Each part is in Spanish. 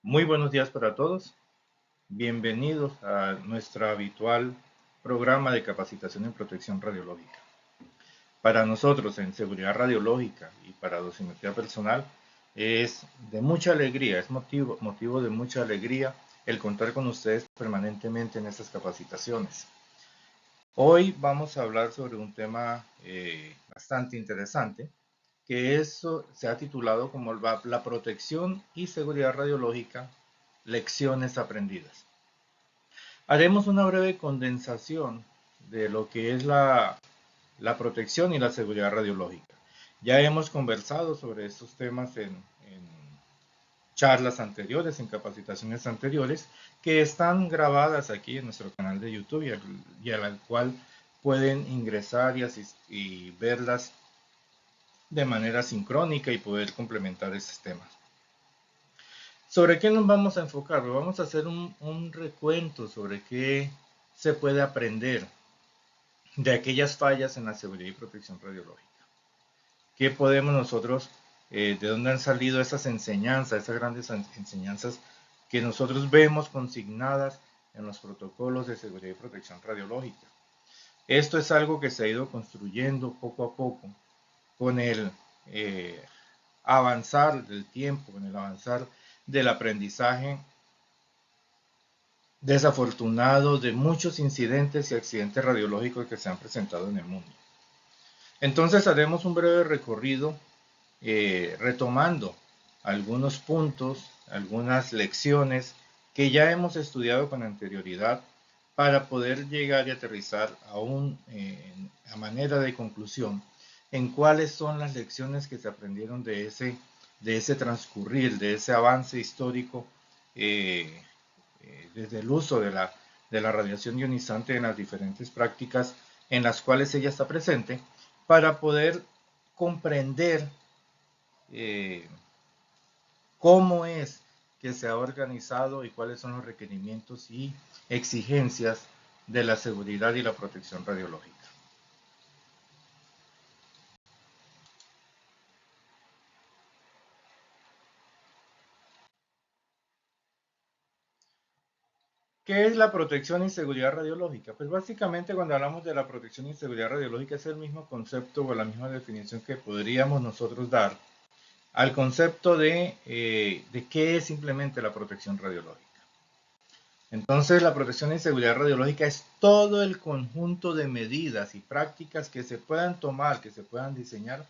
Muy buenos días para todos. Bienvenidos a nuestro habitual programa de capacitación en protección radiológica. Para nosotros en seguridad radiológica y para dosimetría personal es de mucha alegría, es motivo de mucha alegría el contar con ustedes permanentemente en estas capacitaciones. Hoy vamos a hablar sobre un tema bastante interesante que eso se ha titulado como la protección y seguridad radiológica, lecciones aprendidas. Haremos una breve condensación de lo que es la protección y la seguridad radiológica. Ya hemos conversado sobre estos temas en charlas anteriores, en capacitaciones anteriores, que están grabadas aquí en nuestro canal de YouTube y al cual pueden ingresar y verlas de manera sincrónica y poder complementar estos temas. ¿Sobre qué nos vamos a enfocar? Vamos a hacer un recuento sobre qué se puede aprender de aquellas fallas en la seguridad y protección radiológica. ¿Qué podemos nosotros, de dónde han salido esas enseñanzas, esas grandes enseñanzas que nosotros vemos consignadas en los protocolos de seguridad y protección radiológica? Esto es algo que se ha ido construyendo poco a poco con el avanzar del tiempo, con el avanzar del aprendizaje desafortunado de muchos incidentes y accidentes radiológicos que se han presentado en el mundo. Entonces haremos un breve recorrido retomando algunos puntos, algunas lecciones que ya hemos estudiado con anterioridad para poder llegar y aterrizar a manera de conclusión en cuáles son las lecciones que se aprendieron de ese transcurrir, de ese avance histórico desde el uso de la radiación ionizante en las diferentes prácticas en las cuales ella está presente, para poder comprender eh, cómo es que se ha organizado y cuáles son los requerimientos y exigencias de la seguridad y la protección radiológica. ¿Qué es la protección y seguridad radiológica? Pues básicamente cuando hablamos de la protección y seguridad radiológica es el mismo concepto o la misma definición que podríamos nosotros dar al concepto de qué es simplemente la protección radiológica. Entonces, la protección y seguridad radiológica es todo el conjunto de medidas y prácticas que se puedan tomar, que se puedan diseñar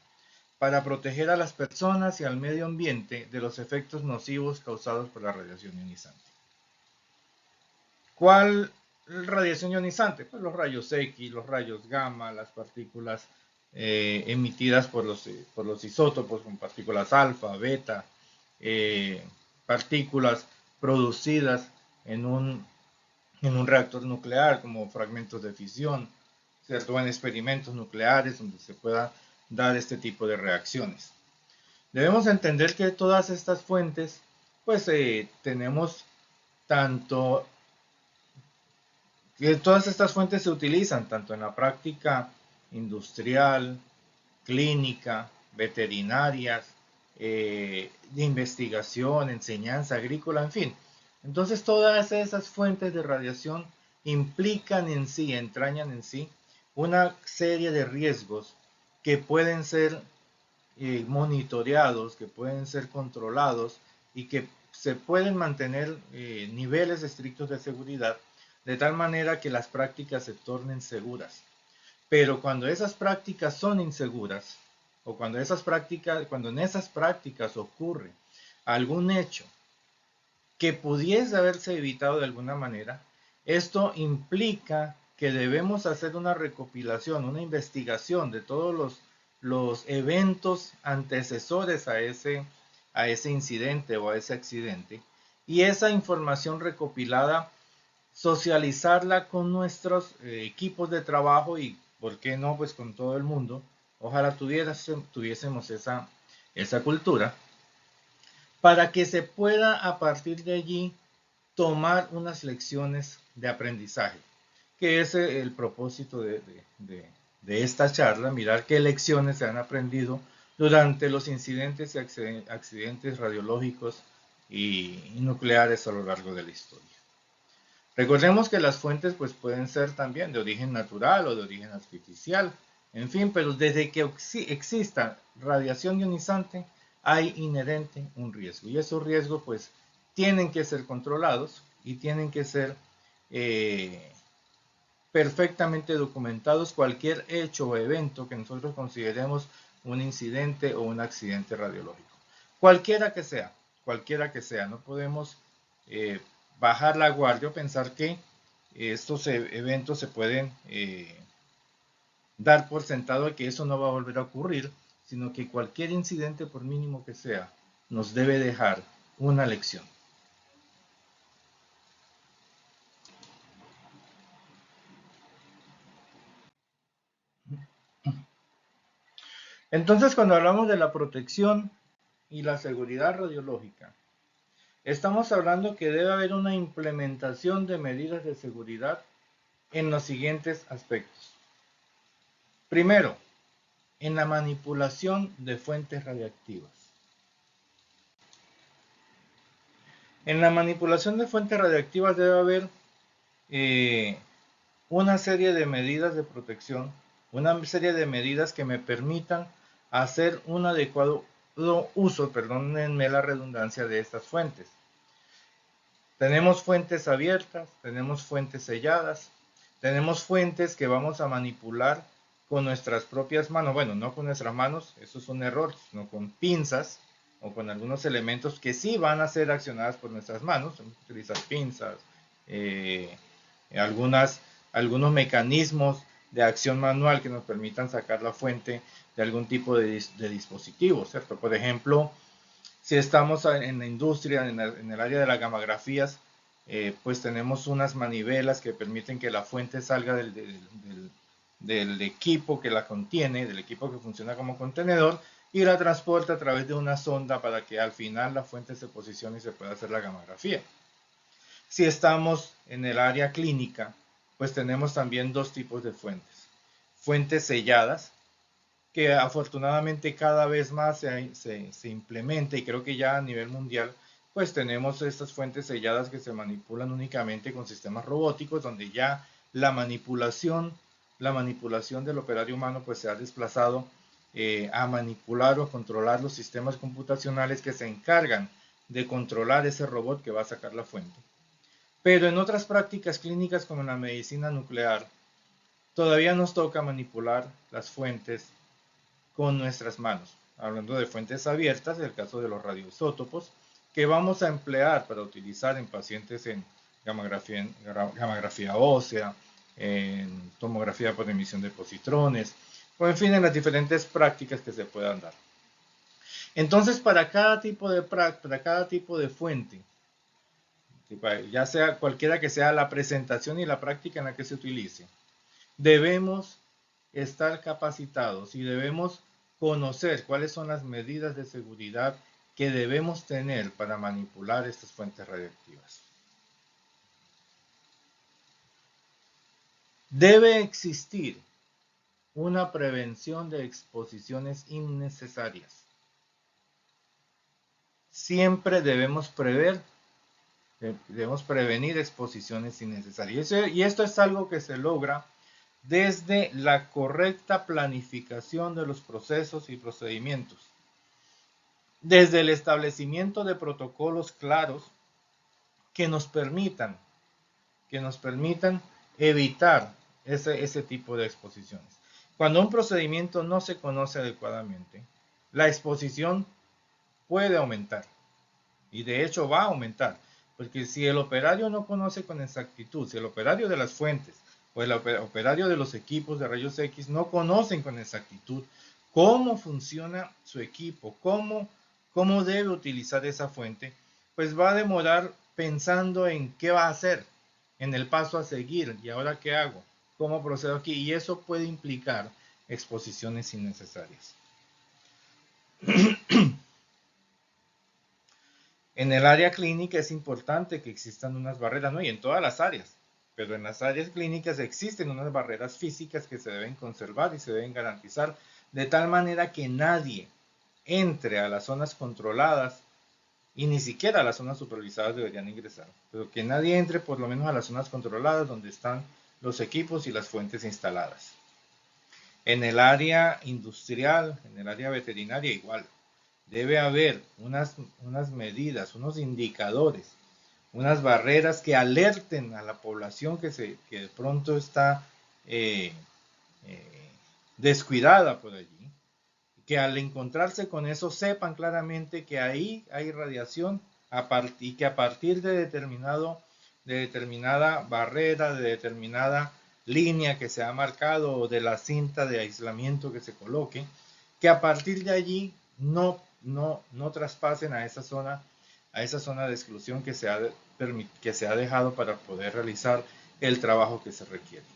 para proteger a las personas y al medio ambiente de los efectos nocivos causados por la radiación ionizante. ¿Cuál radiación ionizante? Pues los rayos X, los rayos gamma, las partículas emitidas por los isótopos, con partículas alfa, beta, eh, partículas producidas en en un reactor nuclear como fragmentos de fisión, ¿cierto? En experimentos nucleares donde se pueda dar este tipo de reacciones. Debemos entender que todas estas fuentes, pues tenemos tanto, que todas estas fuentes se utilizan tanto en la práctica industrial, clínica, veterinarias, de investigación, enseñanza agrícola, en fin. Entonces todas esas fuentes de radiación implican en sí, entrañan en sí una serie de riesgos que pueden ser monitoreados, que pueden ser controlados y que se pueden mantener niveles estrictos de seguridad de tal manera que las prácticas se tornen seguras. Pero cuando esas prácticas son inseguras, o cuando en esas prácticas ocurre algún hecho que pudiese haberse evitado de alguna manera, esto implica que debemos hacer una recopilación, una investigación de todos los eventos antecesores a ese incidente o a ese accidente, y esa información recopilada socializarla con nuestros equipos de trabajo y, ¿por qué no? Pues con todo el mundo. Ojalá tuviésemos esa cultura para que se pueda a partir de allí tomar unas lecciones de aprendizaje, que es el propósito de esta charla, mirar qué lecciones se han aprendido durante los incidentes y accidentes radiológicos y nucleares a lo largo de la historia. Recordemos que las fuentes pues, pueden ser también de origen natural o de origen artificial, en fin, pero desde que exista radiación ionizante hay inherente un riesgo, y esos riesgos pues tienen que ser controlados y tienen que ser perfectamente documentados cualquier hecho o evento que nosotros consideremos un incidente o un accidente radiológico. Cualquiera que sea, no podemos bajar la guardia o pensar que estos eventos se pueden dar por sentado de que eso no va a volver a ocurrir, sino que cualquier incidente, por mínimo que sea, nos debe dejar una lección. Entonces, cuando hablamos de la protección y la seguridad radiológica, estamos hablando que debe haber una implementación de medidas de seguridad en los siguientes aspectos. Primero, en la manipulación de fuentes radiactivas. En la manipulación de fuentes radiactivas debe haber una serie de medidas de protección, una serie de medidas que me permitan hacer un adecuado uso, perdónenme la redundancia, de estas fuentes. Tenemos fuentes abiertas, tenemos fuentes selladas, tenemos fuentes que vamos a manipular con nuestras propias manos. Bueno, no con nuestras manos, eso es un error, sino con pinzas o con algunos elementos que sí van a ser accionadas por nuestras manos. Vamos a utilizar pinzas, algunos mecanismos de acción manual que nos permitan sacar la fuente de algún tipo de dispositivo, ¿cierto? Por ejemplo, si estamos en la industria, en el área de las gamografías, pues tenemos unas manivelas que permiten que la fuente salga del equipo que la contiene, del equipo que funciona como contenedor, y la transporta a través de una sonda para que al final la fuente se posicione y se pueda hacer la gamografía. Si estamos en el área clínica, pues tenemos también dos tipos de fuentes. Fuentes selladas, que afortunadamente cada vez más se implementa, y creo que ya a nivel mundial pues tenemos estas fuentes selladas que se manipulan únicamente con sistemas robóticos, donde ya la manipulación del operario humano pues se ha desplazado a manipular o controlar los sistemas computacionales que se encargan de controlar ese robot que va a sacar la fuente. Pero en otras prácticas clínicas como en la medicina nuclear, todavía nos toca manipular las fuentes con nuestras manos. Hablando de fuentes abiertas, el caso de los radioisótopos, que vamos a emplear para utilizar en pacientes en gamografía ósea, en tomografía por emisión de positrones, o en fin, en las diferentes prácticas que se puedan dar. Entonces, para cada tipo de fuente, ya sea cualquiera que sea la presentación y la práctica en la que se utilice, debemos estar capacitados y debemos conocer cuáles son las medidas de seguridad que debemos tener para manipular estas fuentes radiactivas. Debe existir una prevención de exposiciones innecesarias. Siempre debemos prevenir exposiciones innecesarias. Y esto es algo que se logra desde la correcta planificación de los procesos y procedimientos, desde el establecimiento de protocolos claros que nos permitan evitar ese tipo de exposiciones. Cuando un procedimiento no se conoce adecuadamente, la exposición puede aumentar, y de hecho va a aumentar, porque si el operario no conoce con exactitud, si el operario de las fuentes o el operario de los equipos de rayos X no conocen con exactitud cómo funciona su equipo, cómo debe utilizar esa fuente, pues va a demorar pensando en qué va a hacer, en el paso a seguir, y ahora qué hago, cómo procedo aquí, y eso puede implicar exposiciones innecesarias. En el área clínica es importante que existan unas barreras, ¿no? Y en todas las áreas, pero en las áreas clínicas existen unas barreras físicas que se deben conservar y se deben garantizar de tal manera que nadie entre a las zonas controladas y ni siquiera a las zonas supervisadas deberían ingresar, pero que nadie entre por lo menos a las zonas controladas donde están los equipos y las fuentes instaladas. En el área industrial, en el área veterinaria igual, debe haber unas medidas, unos indicadores, unas barreras que alerten a la población que de pronto está eh, eh, descuidada por allí, que al encontrarse con eso sepan claramente que ahí hay radiación y que a partir de determinada barrera, de determinada línea que se ha marcado o de la cinta de aislamiento que se coloque, que a partir de allí no traspasen a esa zona de exclusión que se ha dejado para poder realizar el trabajo que se requiere.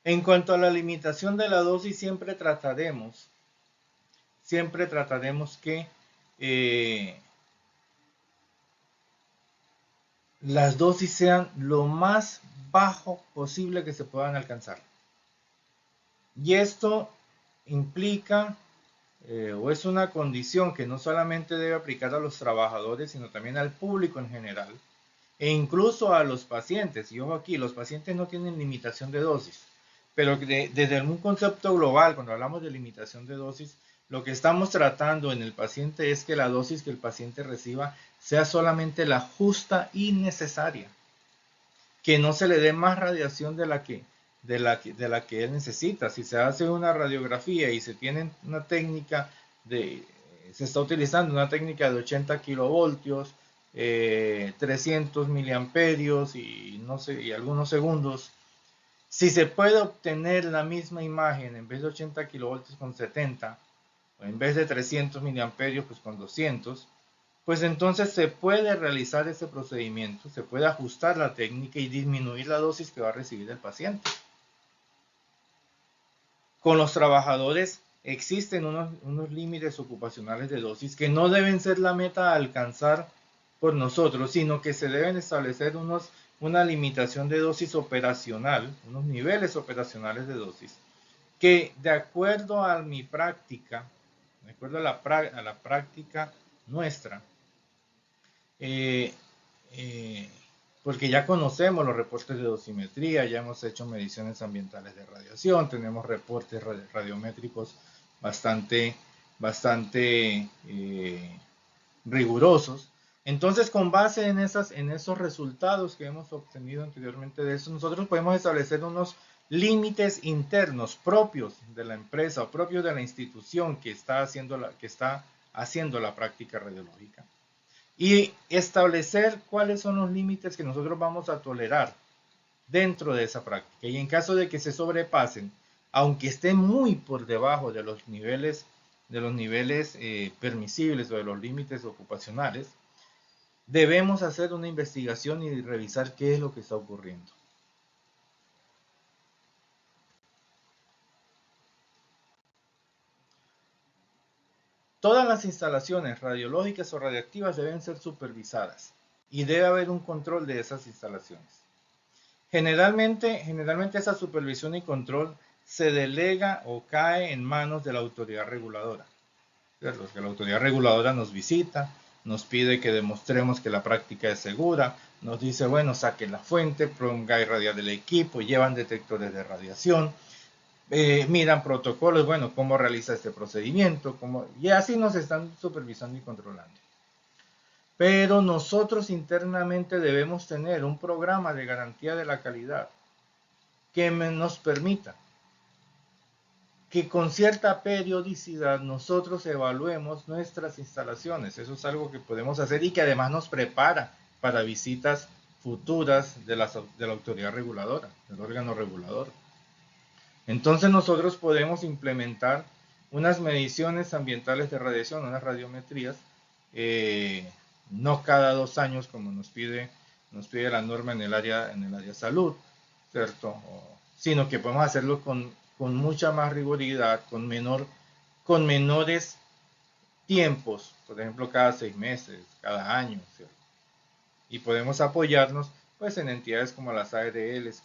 En cuanto a la limitación de la dosis, siempre trataremos que eh, las dosis sean lo más bajo posible que se puedan alcanzar. Y esto implica o es una condición que no solamente debe aplicar a los trabajadores, sino también al público en general, e incluso a los pacientes. Y ojo aquí, los pacientes no tienen limitación de dosis, pero desde un concepto global, cuando hablamos de limitación de dosis, lo que estamos tratando en el paciente es que la dosis que el paciente reciba sea solamente la justa y necesaria, que no se le dé más radiación de la que él necesita. Si se hace una radiografía y se tiene una técnica se está utilizando una técnica de 80 kilovoltios, 300 miliamperios y no sé, y algunos segundos. Si se puede obtener la misma imagen en vez de 80 kilovoltios con 70, o en vez de 300 miliamperios pues con 200, pues entonces se puede realizar ese procedimiento, se puede ajustar la técnica y disminuir la dosis que va a recibir el paciente. Con los trabajadores existen unos límites ocupacionales de dosis que no deben ser la meta a alcanzar por nosotros, sino que se deben establecer una limitación de dosis operacional, unos niveles operacionales de dosis, que de acuerdo a mi práctica, de acuerdo a la práctica nuestra, eh, eh, porque ya conocemos los reportes de dosimetría, ya hemos hecho mediciones ambientales de radiación, tenemos reportes radiométricos bastante rigurosos. Entonces, con base en esos resultados que hemos obtenido anteriormente de eso, nosotros podemos establecer unos límites internos propios de la empresa o propios de la institución que está haciendo la práctica radiológica y establecer cuáles son los límites que nosotros vamos a tolerar dentro de esa práctica. Y en caso de que se sobrepasen, aunque estén muy por debajo de los niveles permisibles o de los límites ocupacionales, debemos hacer una investigación y revisar qué es lo que está ocurriendo. Todas las instalaciones radiológicas o radiactivas deben ser supervisadas y debe haber un control de esas instalaciones. Generalmente esa supervisión y control se delega o cae en manos de la autoridad reguladora. ¿Cierto? Que la autoridad reguladora nos visita, nos pide que demostremos que la práctica es segura, nos dice, bueno, saquen la fuente, ponga y radiar el equipo, llevan detectores de radiación, miran protocolos, bueno, cómo realiza este procedimiento, y así nos están supervisando y controlando. Pero nosotros internamente debemos tener un programa de garantía de la calidad que nos permita que con cierta periodicidad nosotros evaluemos nuestras instalaciones. Eso es algo que podemos hacer y que además nos prepara para visitas futuras de la autoridad reguladora, del órgano regulador. Entonces nosotros podemos implementar unas mediciones ambientales de radiación, unas radiometrías, no cada 2 años como nos pide la norma en el área salud, ¿cierto? Sino que podemos hacerlo con mucha más rigoridad, con menores tiempos, por ejemplo, cada 6 meses, cada año, ¿cierto? Y podemos apoyarnos pues en entidades como las ARLs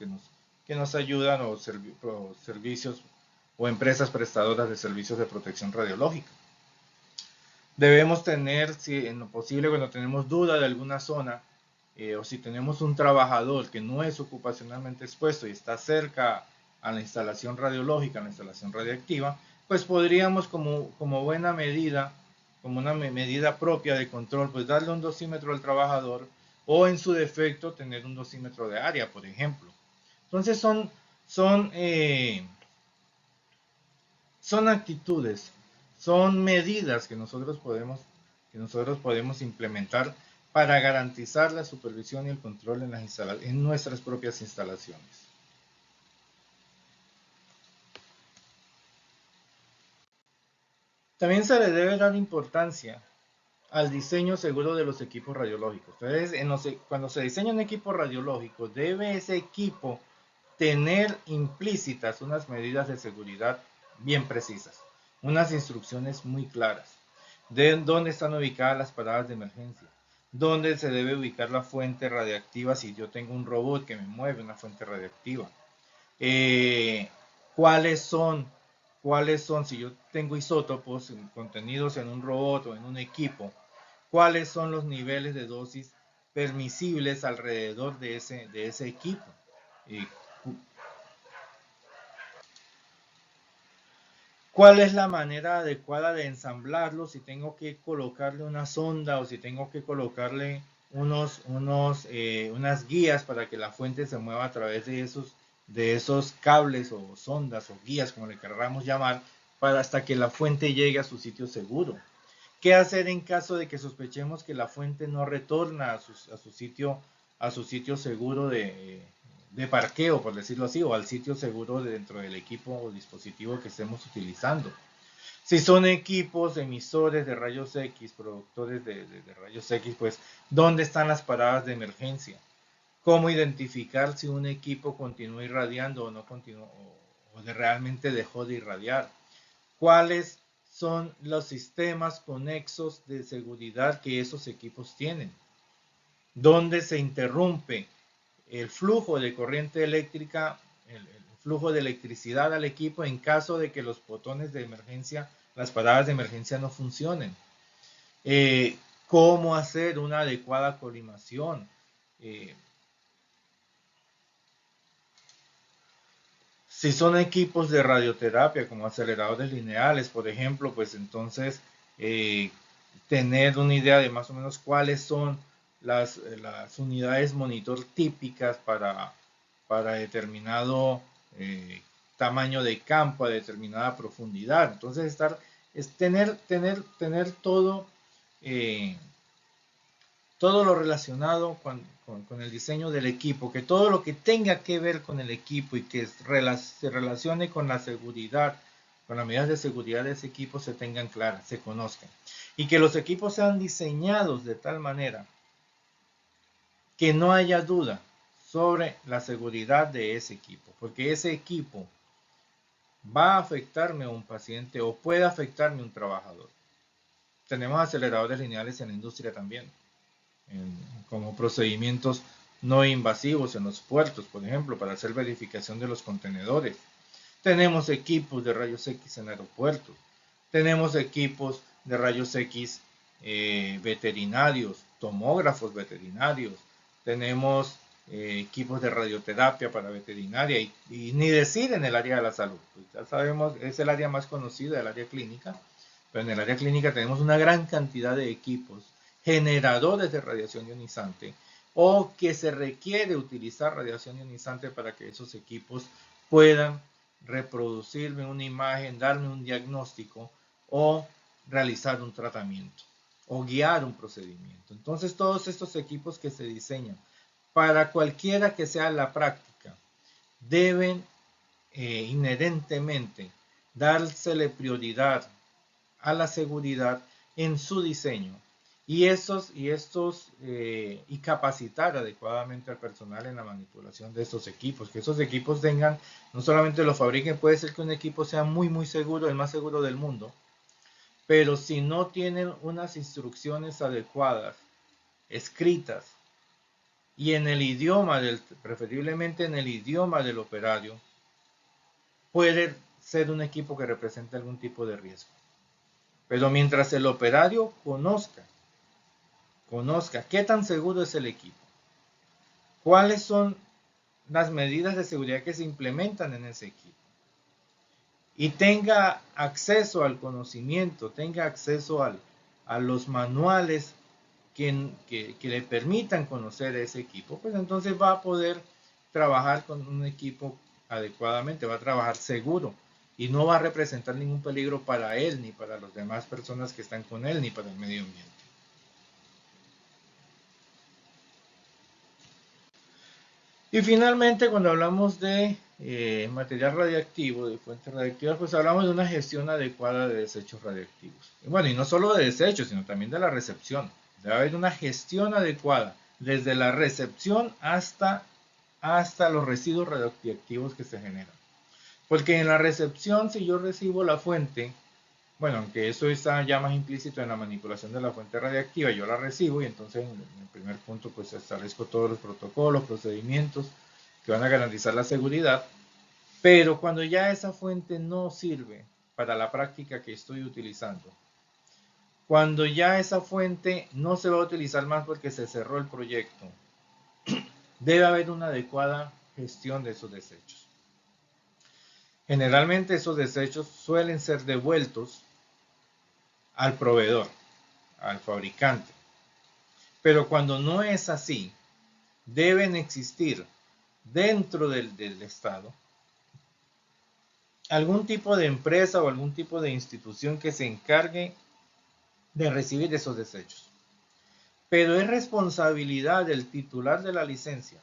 que nos ayudan o servicios o empresas prestadoras de servicios de protección radiológica. Debemos tener, si en lo posible, cuando tenemos duda de alguna zona, o si tenemos un trabajador que no es ocupacionalmente expuesto y está cerca a la instalación radiológica, a la instalación radiactiva, pues podríamos como buena medida, como una medida propia de control, pues darle un dosímetro al trabajador o en su defecto tener un dosímetro de área, por ejemplo. Entonces son, son actitudes, son medidas que nosotros podemos implementar para garantizar la supervisión y el control en nuestras propias instalaciones. También se le debe dar importancia al diseño seguro de los equipos radiológicos. Entonces, cuando se diseña un equipo radiológico, debe ese equipo tener implícitas unas medidas de seguridad bien precisas, unas instrucciones muy claras de dónde están ubicadas las paradas de emergencia, dónde se debe ubicar la fuente radiactiva si yo tengo un robot que me mueve una fuente radiactiva, eh, cuáles son, si yo tengo isótopos contenidos en un robot o en un equipo, cuáles son los niveles de dosis permisibles alrededor de ese equipo. ¿Cuál es la manera adecuada de ensamblarlo? Si tengo que colocarle una sonda o si tengo que colocarle unas guías para que la fuente se mueva a través de esos cables o sondas o guías, como le querramos llamar, para hasta que la fuente llegue a su sitio seguro. ¿Qué hacer en caso de que sospechemos que la fuente no retorna a su sitio seguro de parqueo, por decirlo así, o al sitio seguro dentro del equipo o dispositivo que estemos utilizando? Si son equipos emisores de rayos X, productores de rayos X, pues ¿dónde están las paradas de emergencia? ¿Cómo identificar si un equipo continúa irradiando o no continúa, o realmente dejó de irradiar? ¿Cuáles son los sistemas conexos de seguridad que esos equipos tienen? ¿Dónde se interrumpe el flujo de corriente eléctrica, el flujo de electricidad al equipo en caso de que los botones de emergencia, las paradas de emergencia no funcionen? ¿Cómo hacer una adecuada colimación? Si son equipos de radioterapia como aceleradores lineales, por ejemplo, pues entonces tener una idea de más o menos cuáles son las unidades monitor típicas para determinado tamaño de campo, a determinada profundidad. Entonces tener todo lo relacionado con el diseño del equipo, que todo lo que tenga que ver con el equipo y que se relacione con la seguridad, con las medidas de seguridad de ese equipo se tengan claras, se conozcan. Y que los equipos sean diseñados de tal manera que no haya duda sobre la seguridad de ese equipo, porque ese equipo va a afectarme a un paciente o puede afectarme a un trabajador. Tenemos aceleradores lineales en la industria también, como procedimientos no invasivos en los puertos, por ejemplo, para hacer verificación de los contenedores. Tenemos equipos de rayos X en aeropuertos. Tenemos equipos de rayos X veterinarios, tomógrafos veterinarios. Tenemos equipos de radioterapia para veterinaria y ni decir en el área de la salud. Pues ya sabemos, es el área más conocida, el área clínica, pero en el área clínica tenemos una gran cantidad de equipos generadores de radiación ionizante o que se requiere utilizar radiación ionizante para que esos equipos puedan reproducirme una imagen, darme un diagnóstico o realizar un tratamiento o guiar un procedimiento. Entonces todos estos equipos que se diseñan para cualquiera que sea la práctica deben inherentemente dársele prioridad a la seguridad en su diseño y capacitar adecuadamente al personal en la manipulación de estos equipos, que esos equipos tengan, no solamente lo fabriquen, puede ser que un equipo sea muy seguro, el más seguro del mundo, pero si no tienen unas instrucciones adecuadas, escritas, y en el idioma preferiblemente en el idioma del operario, puede ser un equipo que represente algún tipo de riesgo. Pero mientras el operario conozca qué tan seguro es el equipo, cuáles son las medidas de seguridad que se implementan en ese equipo, y tenga acceso al conocimiento, tenga acceso a los manuales que le permitan conocer ese equipo, pues entonces va a poder trabajar con un equipo adecuadamente, va a trabajar seguro y no va a representar ningún peligro para él, ni para las demás personas que están con él, ni para el medio ambiente. Y finalmente, cuando hablamos de material radiactivo, de fuentes radiactivas, pues hablamos de una gestión adecuada de desechos radiactivos. Y bueno, y no solo de desechos, sino también de la recepción. Debe haber una gestión adecuada, desde la recepción hasta los residuos radioactivos que se generan. Porque en la recepción, si yo recibo la fuente, bueno, aunque eso está ya más implícito en la manipulación de la fuente radiactiva, yo la recibo y entonces en el primer punto pues establezco todos los protocolos, procedimientos que van a garantizar la seguridad, pero cuando ya esa fuente no sirve para la práctica que estoy utilizando, cuando ya esa fuente no se va a utilizar más porque se cerró el proyecto, debe haber una adecuada gestión de esos desechos. Generalmente esos desechos suelen ser devueltos al proveedor, al fabricante. Pero cuando no es así, deben existir dentro del Estado algún tipo de empresa o algún tipo de institución que se encargue de recibir esos desechos. Pero es responsabilidad del titular de la licencia,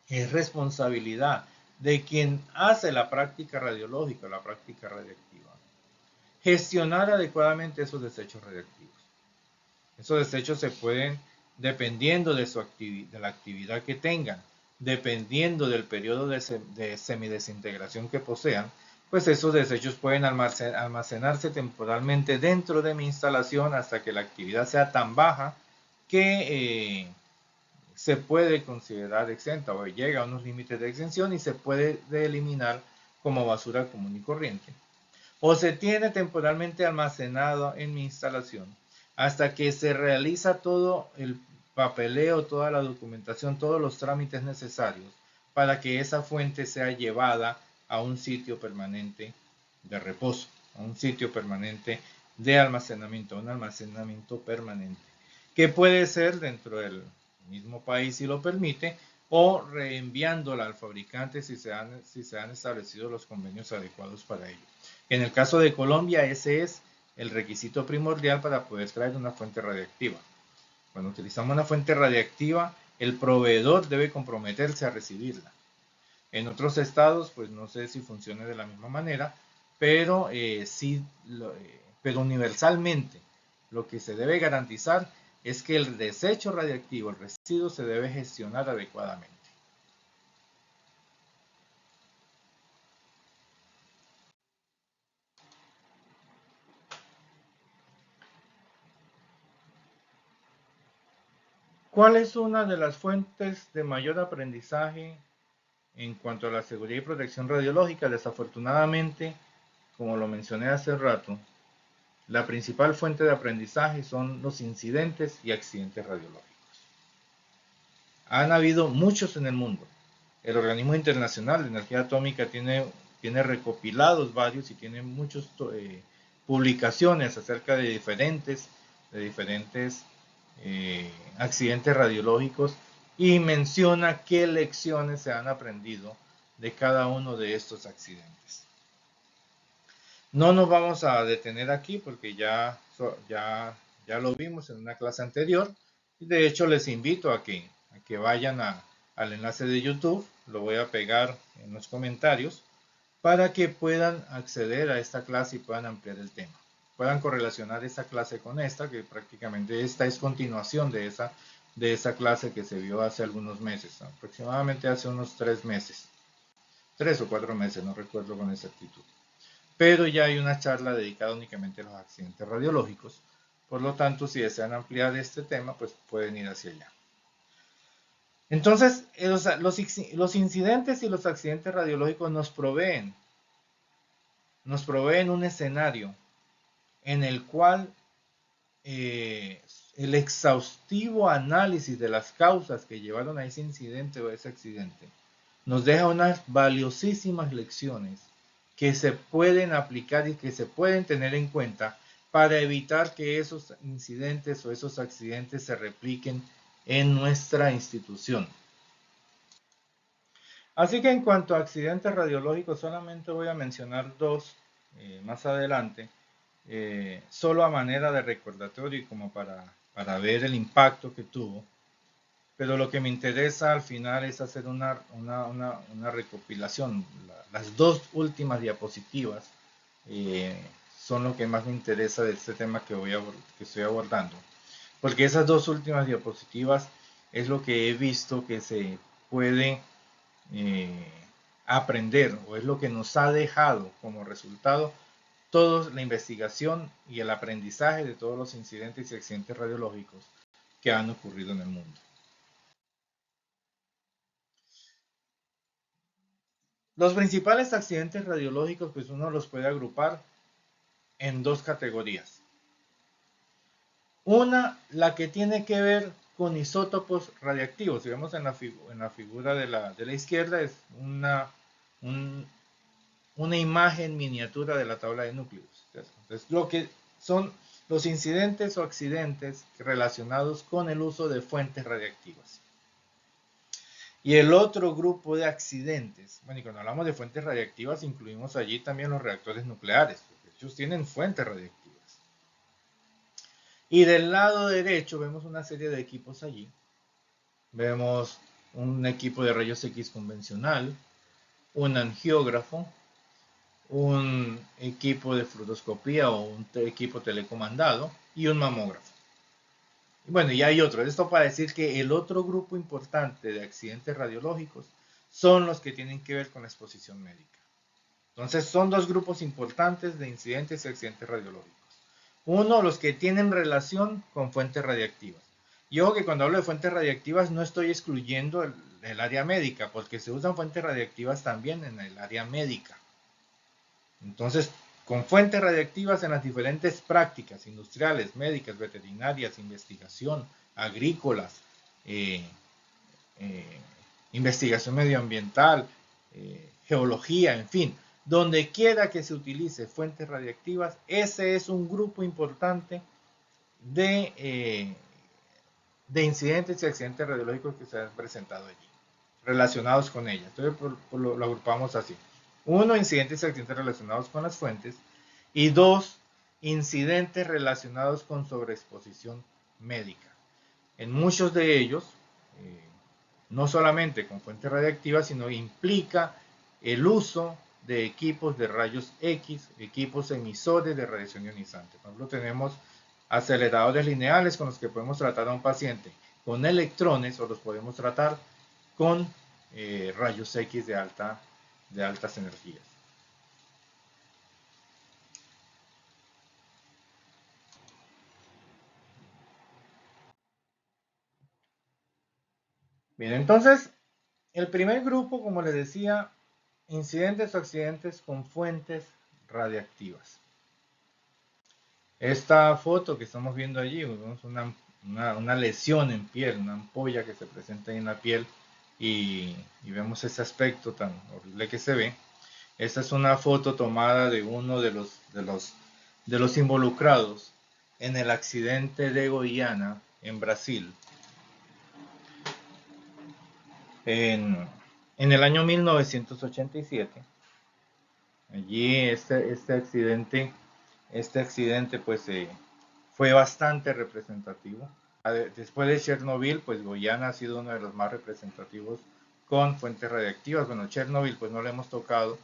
es responsabilidad de quien hace la práctica radiológica, la práctica radiactiva, gestionar adecuadamente esos desechos radiactivos. Esos desechos se pueden, dependiendo de la actividad que tengan, dependiendo del periodo de semidesintegración que posean, pues esos desechos pueden almacenarse temporalmente dentro de mi instalación hasta que la actividad sea tan baja que se puede considerar exenta o llega a unos límites de exención y se puede eliminar como basura común y corriente. O se tiene temporalmente almacenado en mi instalación hasta que se realiza todo el papeleo, toda la documentación, todos los trámites necesarios para que esa fuente sea llevada a un sitio permanente de reposo, a un sitio permanente de almacenamiento, un almacenamiento permanente, que puede ser dentro del mismo país si lo permite, o reenviándola al fabricante si se han establecido los convenios adecuados para ello. En el caso de Colombia, ese es el requisito primordial para poder traer una fuente radiactiva. Cuando utilizamos una fuente radiactiva, el proveedor debe comprometerse a recibirla. En otros estados, pues no sé si funcione de la misma manera, pero pero universalmente lo que se debe garantizar es que el desecho radiactivo, el residuo, se debe gestionar adecuadamente. ¿Cuál es una de las fuentes de mayor aprendizaje en cuanto a la seguridad y protección radiológica? Desafortunadamente, como lo mencioné hace rato, la principal fuente de aprendizaje son los incidentes y accidentes radiológicos. Han habido muchos en el mundo. El Organismo Internacional de Energía Atómica tiene recopilados varios y tiene muchas publicaciones acerca de diferentes accidentes radiológicos y menciona qué lecciones se han aprendido de cada uno de estos accidentes. No nos vamos a detener aquí porque ya lo vimos en una clase anterior. Y de hecho les invito a que vayan al enlace de YouTube, lo voy a pegar en los comentarios, para que puedan acceder a esta clase y puedan ampliar el tema. Puedan correlacionar esta clase con esta, que prácticamente esta es continuación de esa clase que se vio hace algunos meses, aproximadamente hace unos 3 meses. 3 o 4 meses, no recuerdo con exactitud. Pero ya hay una charla dedicada únicamente a los accidentes radiológicos. Por lo tanto, si desean ampliar este tema, pues pueden ir hacia allá. Entonces, los incidentes y los accidentes radiológicos nos proveen un escenario en el cual eh, el exhaustivo análisis de las causas que llevaron a ese incidente o a ese accidente nos deja unas valiosísimas lecciones que se pueden aplicar y que se pueden tener en cuenta para evitar que esos incidentes o esos accidentes se repliquen en nuestra institución. Así que en cuanto a accidentes radiológicos, solamente voy a mencionar dos más adelante, solo a manera de recordatorio y como para ver el impacto que tuvo. Pero lo que me interesa al final es hacer una recopilación. Las dos últimas diapositivas eh, son lo que más me interesa de este tema que estoy abordando. Porque esas dos últimas diapositivas es lo que he visto que se puede eh, aprender o es lo que nos ha dejado como resultado toda la investigación y el aprendizaje de todos los incidentes y accidentes radiológicos que han ocurrido en el mundo. Los principales accidentes radiológicos, pues uno los puede agrupar en dos categorías. Una, la que tiene que ver con isótopos radiactivos. Si vemos en la figura de la izquierda, es un, una imagen miniatura de la tabla de núcleos. Entonces, lo que son los incidentes o accidentes relacionados con el uso de fuentes radiactivas. Y el otro grupo de accidentes, bueno, y cuando hablamos de fuentes radiactivas, incluimos allí también los reactores nucleares, porque ellos tienen fuentes radiactivas. Y del lado derecho vemos una serie de equipos allí. Vemos un equipo de rayos X convencional, un angiógrafo, un equipo de fluoroscopía o un equipo telecomandado y un mamógrafo. Y bueno, y hay otro. Esto para decir que el otro grupo importante de accidentes radiológicos son los que tienen que ver con la exposición médica. Entonces son dos grupos importantes de incidentes y accidentes radiológicos. Uno, los que tienen relación con fuentes radiactivas. Y ojo que cuando hablo de fuentes radiactivas no estoy excluyendo el área médica, porque se usan fuentes radiactivas también en el área médica. Entonces, con fuentes radiactivas en las diferentes prácticas industriales, médicas, veterinarias, investigación, agrícolas, eh, eh, investigación medioambiental, geología, en fin, donde quiera que se utilice fuentes radiactivas, ese es un grupo importante de incidentes y accidentes radiológicos que se han presentado allí, relacionados con ella. Entonces, lo agrupamos así. Uno, incidentes y accidentes relacionados con las fuentes. Y dos, incidentes relacionados con sobreexposición médica. En muchos de ellos, eh, no solamente con fuentes radiactivas, sino implica el uso de equipos de rayos X, equipos emisores de radiación ionizante. Por ejemplo, tenemos aceleradores lineales con los que podemos tratar a un paciente con electrones o los podemos tratar con rayos X de altas energías. Bien, entonces, el primer grupo, como les decía, incidentes o accidentes con fuentes radiactivas. Esta foto que estamos viendo allí, vemos una lesión en piel, una ampolla que se presenta en la piel y vemos ese aspecto tan horrible que se ve. Esta es una foto tomada de uno de los involucrados en el accidente de Goiânia, en Brasil, en, en el año 1987. Allí este accidente pues fue bastante representativo. Después de Chernobyl, pues Goiânia ha sido uno de los más representativos con fuentes radiactivas. Bueno, Chernobyl pues no lo hemos tocado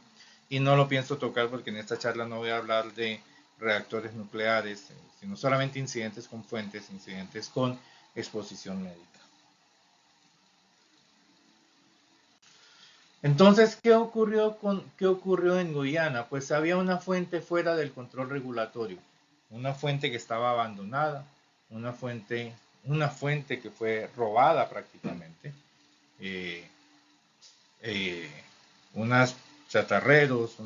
y no lo pienso tocar porque en esta charla no voy a hablar de reactores nucleares, sino solamente incidentes con fuentes, incidentes con exposición médica. Entonces, ¿qué ocurrió en Guyana? Pues había una fuente fuera del control regulatorio, una fuente que estaba abandonada, una fuente que fue robada prácticamente. eh, unos chatarreros,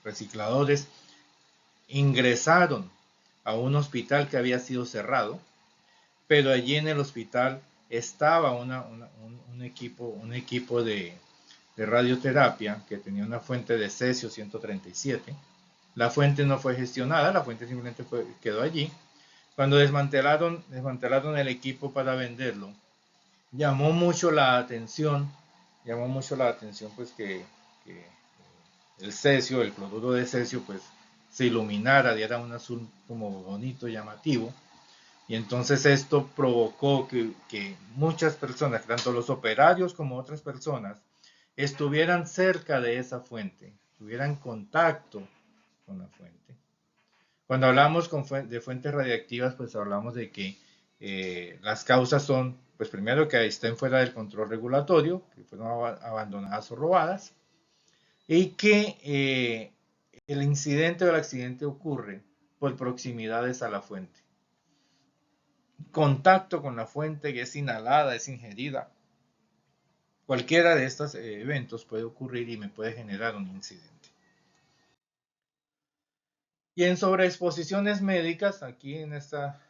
recicladores, ingresaron a un hospital que había sido cerrado, pero allí en el hospital estaba un equipo de radioterapia que tenía una fuente de cesio 137. La fuente no fue gestionada, la fuente simplemente quedó allí. Cuando desmantelaron el equipo para venderlo, llamó mucho la atención, pues que el cesio, el cloruro de cesio, pues se iluminara, diera un azul como bonito, llamativo. Y entonces esto provocó que muchas personas, tanto los operarios como otras personas, estuvieran cerca de esa fuente, tuvieran contacto con la fuente. Cuando hablamos de fuentes radiactivas, pues hablamos de que las causas son, pues primero que estén fuera del control regulatorio, que fueron abandonadas o robadas, y que el incidente o el accidente ocurre por proximidades a la fuente. Contacto con la fuente, que es inhalada, es ingerida. Cualquiera de estos eventos puede ocurrir y me puede generar un incidente. Y en sobreexposiciones médicas, aquí en esta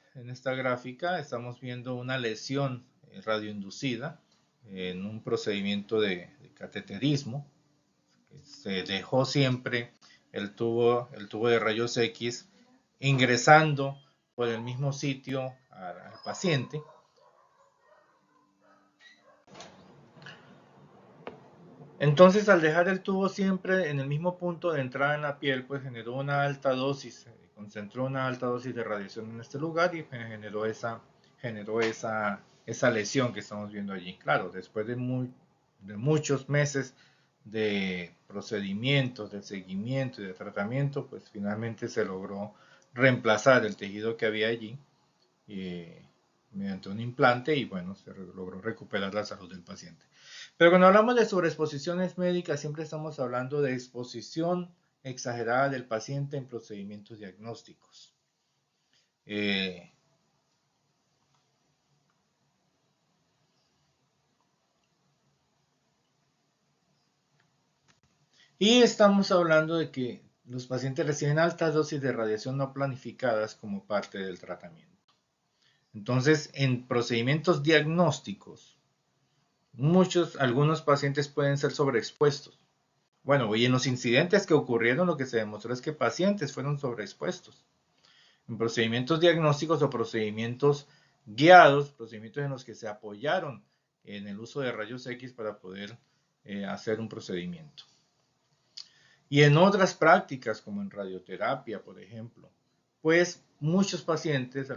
gráfica estamos viendo una lesión radioinducida en un procedimiento de cateterismo. Se dejó siempre el tubo de rayos X ingresando por el mismo sitio al paciente. Entonces, al dejar el tubo siempre en el mismo punto de entrada en la piel, pues generó una alta dosis, concentró una alta dosis de radiación en este lugar y generó esa lesión que estamos viendo allí. Claro, después de muchos meses de procedimientos, de seguimiento y de tratamiento, pues finalmente se logró reemplazar el tejido que había allí mediante un implante y bueno, se logró recuperar la salud del paciente. Pero cuando hablamos de sobreexposiciones médicas, siempre estamos hablando de exposición exagerada del paciente en procedimientos diagnósticos. Y estamos hablando de que los pacientes reciben altas dosis de radiación no planificadas como parte del tratamiento. Entonces, en procedimientos diagnósticos, algunos pacientes pueden ser sobreexpuestos. Bueno, y en los incidentes que ocurrieron, lo que se demostró es que pacientes fueron sobreexpuestos. En procedimientos diagnósticos o procedimientos guiados, procedimientos en los que se apoyaron en el uso de rayos X para poder hacer un procedimiento. Y en otras prácticas, como en radioterapia, por ejemplo, pues algunos pacientes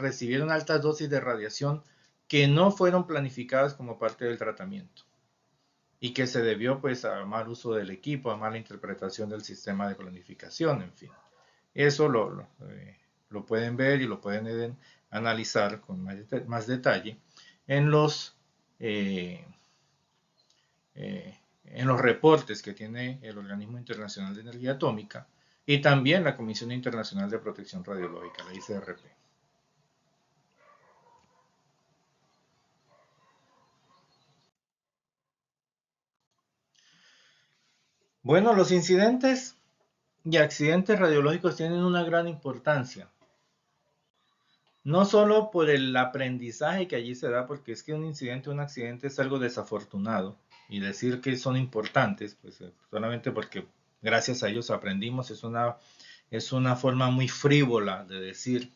recibieron altas dosis de radiación que no fueron planificadas como parte del tratamiento y que se debió pues a mal uso del equipo, a mala interpretación del sistema de planificación, en fin. Eso lo pueden ver y lo pueden analizar con más detalle en eh, en los reportes que tiene el Organismo Internacional de Energía Atómica y también la Comisión Internacional de Protección Radiológica, la ICRP. Bueno, los incidentes y accidentes radiológicos tienen una gran importancia. No solo por el aprendizaje que allí se da, porque es que un incidente o un accidente es algo desafortunado, y decir que son importantes, pues solamente porque gracias a ellos aprendimos, es una forma muy frívola de decir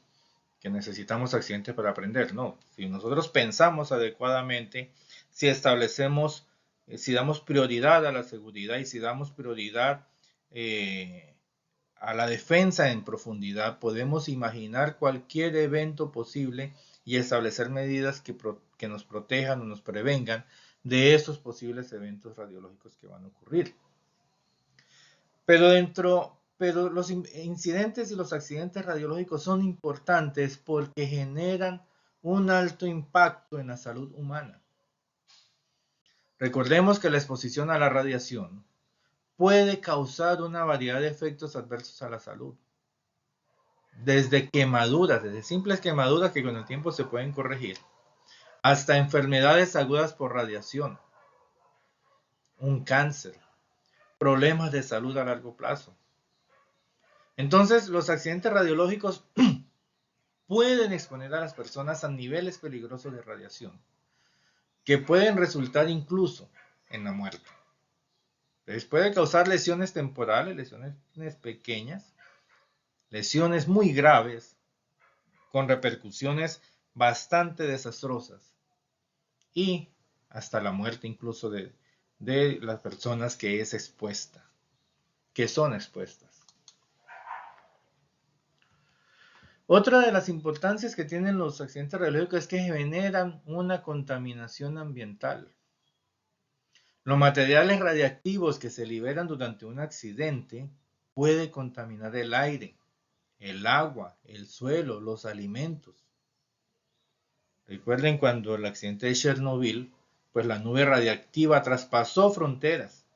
que necesitamos accidentes para aprender. No, si nosotros pensamos adecuadamente, si establecemos, si damos prioridad a la seguridad y si damos prioridad a la defensa en profundidad, podemos imaginar cualquier evento posible y establecer medidas que nos protejan o nos prevengan de esos posibles eventos radiológicos que van a ocurrir. Pero los incidentes y los accidentes radiológicos son importantes porque generan un alto impacto en la salud humana. Recordemos que la exposición a la radiación puede causar una variedad de efectos adversos a la salud. Desde quemaduras, desde simples quemaduras que con el tiempo se pueden corregir, hasta enfermedades agudas por radiación, un cáncer, problemas de salud a largo plazo. Entonces, los accidentes radiológicos pueden exponer a las personas a niveles peligrosos de radiación, que pueden resultar incluso en la muerte. Entonces, puede causar lesiones temporales, lesiones pequeñas, lesiones muy graves, con repercusiones bastante desastrosas y hasta la muerte incluso de las personas que es expuesta, que son expuestas. Otra de las importancias que tienen los accidentes radiológicos es que generan una contaminación ambiental. Los materiales radiactivos que se liberan durante un accidente pueden contaminar el aire, el agua, el suelo, los alimentos. Recuerden cuando el accidente de Chernobyl, pues la nube radiactiva traspasó fronteras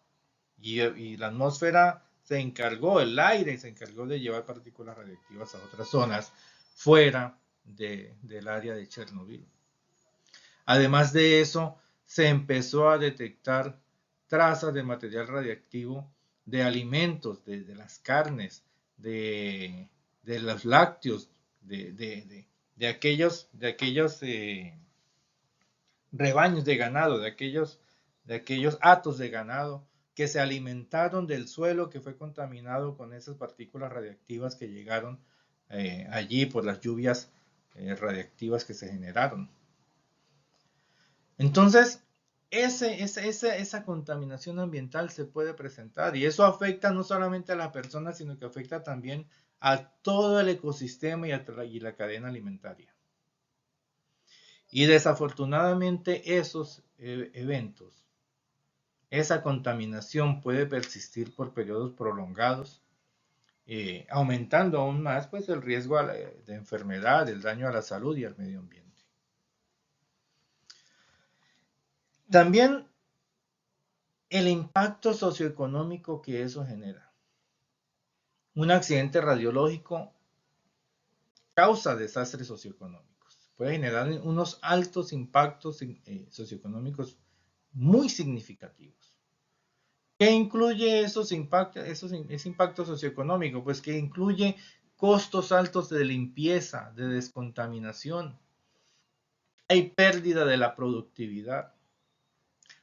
y la atmósfera se encargó, el aire se encargó de llevar partículas radiactivas a otras zonas fuera del área de Chernobyl. Además de eso, se empezó a detectar trazas de material radiactivo de alimentos, de las carnes, de los lácteos, de aquellos rebaños de ganado, de aquellos hatos de ganado que se alimentaron del suelo que fue contaminado con esas partículas radiactivas que llegaron allí por las lluvias radiactivas que se generaron. Entonces, esa contaminación ambiental se puede presentar y eso afecta no solamente a la persona, sino que afecta también a todo el ecosistema y la cadena alimentaria. Y desafortunadamente esos eventos, esa contaminación puede persistir por periodos prolongados, aumentando aún más pues, el riesgo de enfermedad, el daño a la salud y al medio ambiente. También el impacto socioeconómico que eso genera. Un accidente radiológico causa desastres socioeconómicos. Puede generar unos altos impactos socioeconómicos muy significativos. ¿Qué incluye ese impacto socioeconómico? Pues que incluye costos altos de limpieza, de descontaminación. Hay pérdida de la productividad.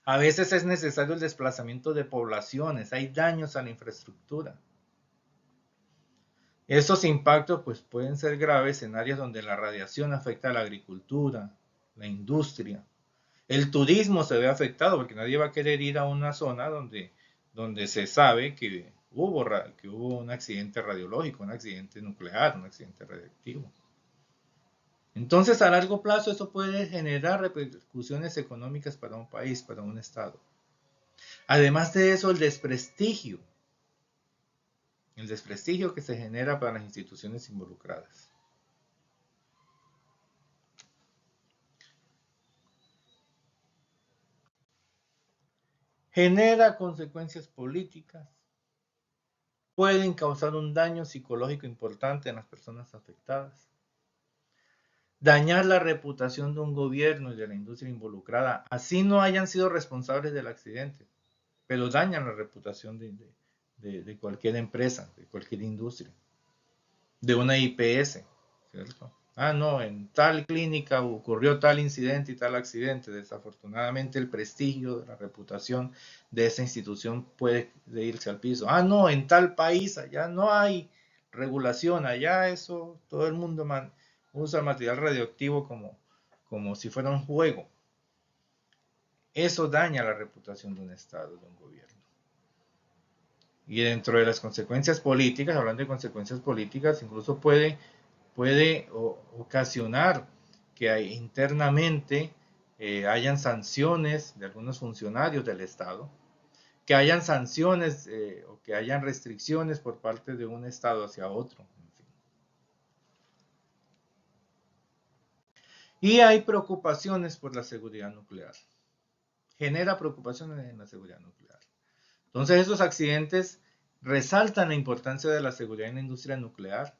A veces es necesario el desplazamiento de poblaciones, hay daños a la infraestructura. Esos impactos pues, pueden ser graves en áreas donde la radiación afecta a la agricultura, la industria. El turismo se ve afectado porque nadie va a querer ir a una zona donde se sabe que hubo un accidente radiológico, un accidente nuclear, un accidente radiactivo. Entonces, a largo plazo, eso puede generar repercusiones económicas para un país, para un estado. Además de eso, el desprestigio que se genera para las instituciones involucradas. Genera consecuencias políticas, pueden causar un daño psicológico importante en las personas afectadas, dañar la reputación de un gobierno y de la industria involucrada, así no hayan sido responsables del accidente, pero dañan la reputación de cualquier empresa, de cualquier industria, de una IPS, ¿cierto? Ah, no, en tal clínica ocurrió tal incidente y tal accidente. Desafortunadamente el prestigio, la reputación de esa institución puede irse al piso. Ah, no, en tal país allá no hay regulación, allá eso, todo el mundo usa material radioactivo como si fuera un juego. Eso daña la reputación de un Estado, de un gobierno. Y dentro de las consecuencias políticas, hablando de consecuencias políticas, incluso puede ocasionar que internamente hayan sanciones de algunos funcionarios del Estado, que hayan sanciones o que hayan restricciones por parte de un Estado hacia otro. En fin. Y hay preocupaciones por la seguridad nuclear. Genera preocupaciones en la seguridad nuclear. Entonces esos accidentes resaltan la importancia de la seguridad en la industria nuclear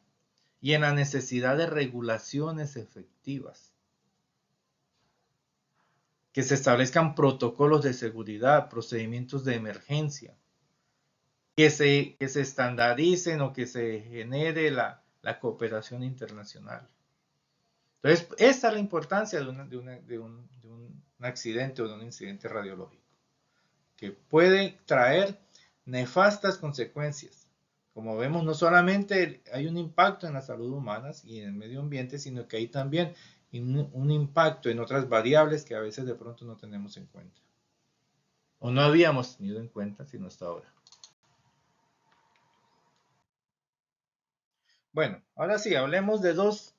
y en la necesidad de regulaciones efectivas. que se establezcan protocolos de seguridad, procedimientos de emergencia, que se estandaricen o que se genere la cooperación internacional. Entonces, esta es la importancia de un accidente o de un incidente radiológico, que puede traer nefastas consecuencias. Como vemos, no solamente hay un impacto en la salud humana y en el medio ambiente, sino que hay también un impacto en otras variables que a veces de pronto no tenemos en cuenta. O no habíamos tenido en cuenta sino hasta ahora. Bueno, ahora sí, hablemos de dos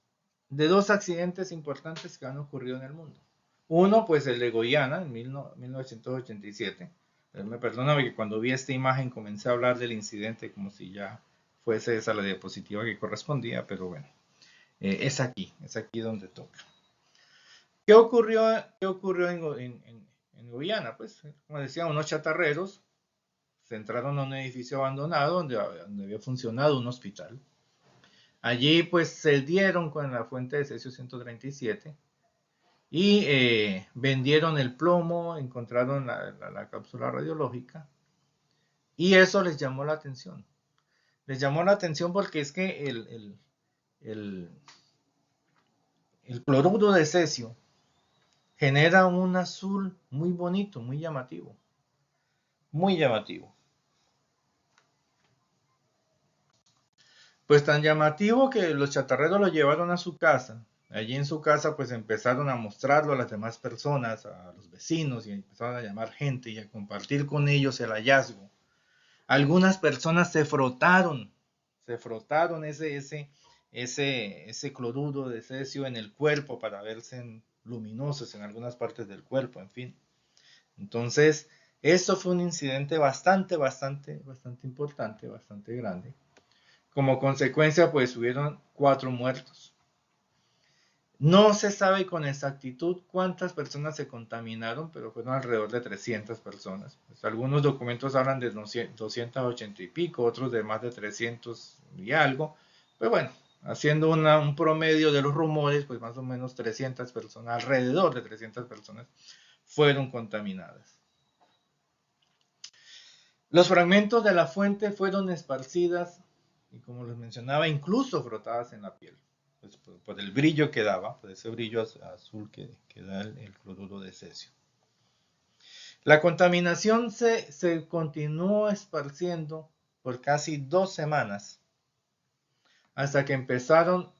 accidentes importantes que han ocurrido en el mundo. Uno, pues el de Guyana en 1987. Me perdona que cuando vi esta imagen comencé a hablar del incidente como si ya fuese esa la diapositiva que correspondía, pero bueno, es aquí donde toca. ¿Qué ocurrió en Guyana? Pues, como decía, unos chatarreros se entraron a un edificio abandonado donde había funcionado un hospital. Allí pues se dieron con la fuente de cesio 137 y vendieron el plomo, encontraron la cápsula radiológica y eso les llamó la atención. Les llamó la atención porque es que el cloruro de cesio genera un azul muy bonito, muy llamativo. Muy llamativo. Pues tan llamativo que los chatarreros lo llevaron a su casa. Allí en su casa pues empezaron a mostrarlo a las demás personas, a los vecinos, y empezaron a llamar gente y a compartir con ellos el hallazgo. Algunas personas se frotaron ese cloruro de cesio en el cuerpo para verse luminosos en algunas partes del cuerpo, en fin. Entonces, esto fue un incidente bastante importante, bastante grande. Como consecuencia, pues hubieron 4 muertos. No se sabe con exactitud cuántas personas se contaminaron, pero fueron alrededor de 300 personas. Pues algunos documentos hablan de 280 y pico, otros de más de 300 y algo. Pero bueno, haciendo un promedio de los rumores, pues más o menos 300 personas, alrededor de 300 personas, fueron contaminadas. Los fragmentos de la fuente fueron esparcidas y, como les mencionaba, incluso frotadas en la piel, pues por el brillo que daba, por ese brillo azul que da el cloruro de cesio. La contaminación se continuó esparciendo por casi 2 semanas, hasta que empezaron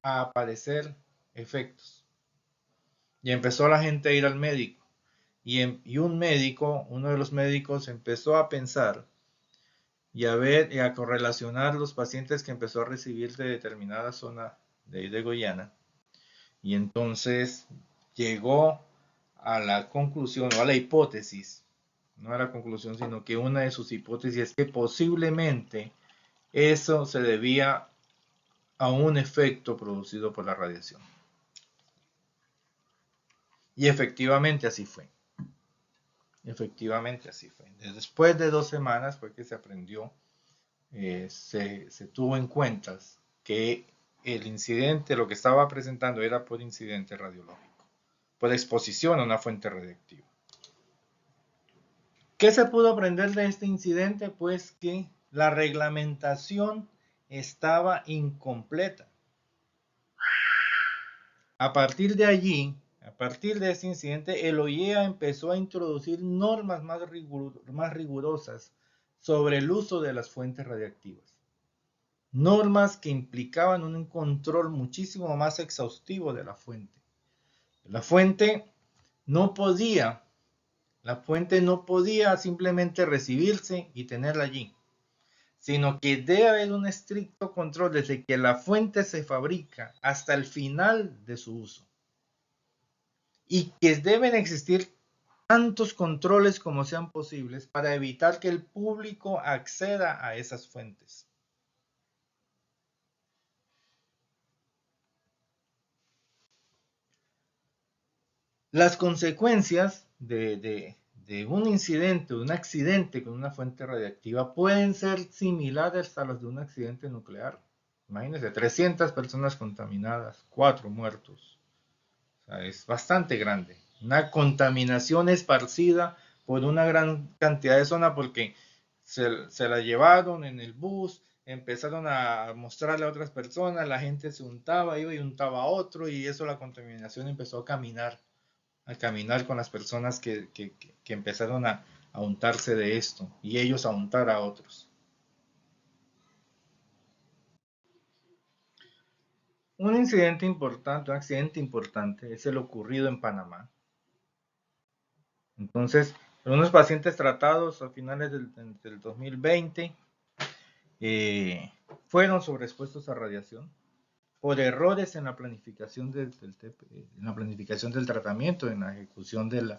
a aparecer efectos. Y empezó la gente a ir al médico. Y un médico, uno de los médicos, empezó a pensar y a correlacionar los pacientes que empezó a recibir de determinada zona de Guyana. Y entonces llegó a la conclusión o a la hipótesis, no a la conclusión, sino que una de sus hipótesis es que posiblemente eso se debía a un efecto producido por la radiación. Y efectivamente así fue. Efectivamente así fue. Después de 2 semanas fue que se aprendió, se tuvo en cuenta que el incidente, lo que estaba presentando era por incidente radiológico, por exposición a una fuente radiactiva. ¿Qué se pudo aprender de este incidente? Pues que la reglamentación estaba incompleta. A partir de allí, a partir de este incidente, el OIEA empezó a introducir normas más rigurosas sobre el uso de las fuentes radiactivas. Normas que implicaban un control muchísimo más exhaustivo de la fuente. La fuente no podía simplemente recibirse y tenerla allí, sino que debe haber un estricto control desde que la fuente se fabrica hasta el final de su uso. Y que deben existir tantos controles como sean posibles para evitar que el público acceda a esas fuentes. Las consecuencias de un incidente, de un accidente con una fuente radiactiva pueden ser similares a las de un accidente nuclear. Imagínense, 300 personas contaminadas, 4 muertos. O sea, es bastante grande. una contaminación esparcida por una gran cantidad de zona porque se la llevaron en el bus, empezaron a mostrarle a otras personas, la gente se untaba, iba y untaba a otro y eso la contaminación empezó a caminar con las personas que empezaron a untarse de esto y ellos a untar a otros. Un incidente importante, un accidente importante es el ocurrido en Panamá. Entonces, unos pacientes tratados a finales del 2020 fueron sobreexpuestos a radiación por errores en la planificación en la planificación del tratamiento, en la ejecución del